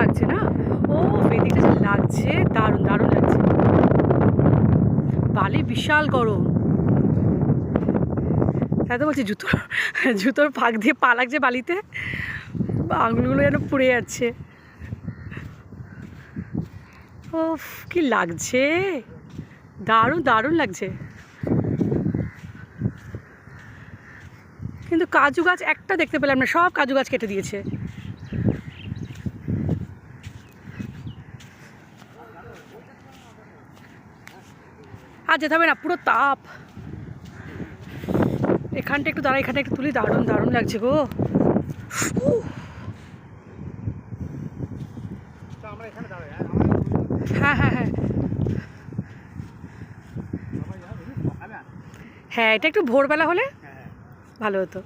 লাগছে না? ও এদিকটা যে লাগছে, দারুণ দারুণ লাগছে। বালি বিশাল গরম। তাই তো বলছি, জুতোর ফাঁক দিয়ে পা লাগছে বালিতে, আঙুলগুলো যেন পুড়ে যাচ্ছে। ও কি লাগছে, দারুণ দারুণ লাগছে। কিন্তু কাজু গাছ একটা দেখতে পেলাম না, সব কাজু গাছ কেটে দিয়েছে। আর যেতে হবে না, পুরো তাপ। এখানটা একটু দাঁড়া, এখানটা একটু তুলি, দারুণ দারুণ লাগছে গো। হ্যাঁ হ্যাঁ হ্যাঁ হ্যাঁ, এটা একটু ভোরবেলা হলে ভালো হতো।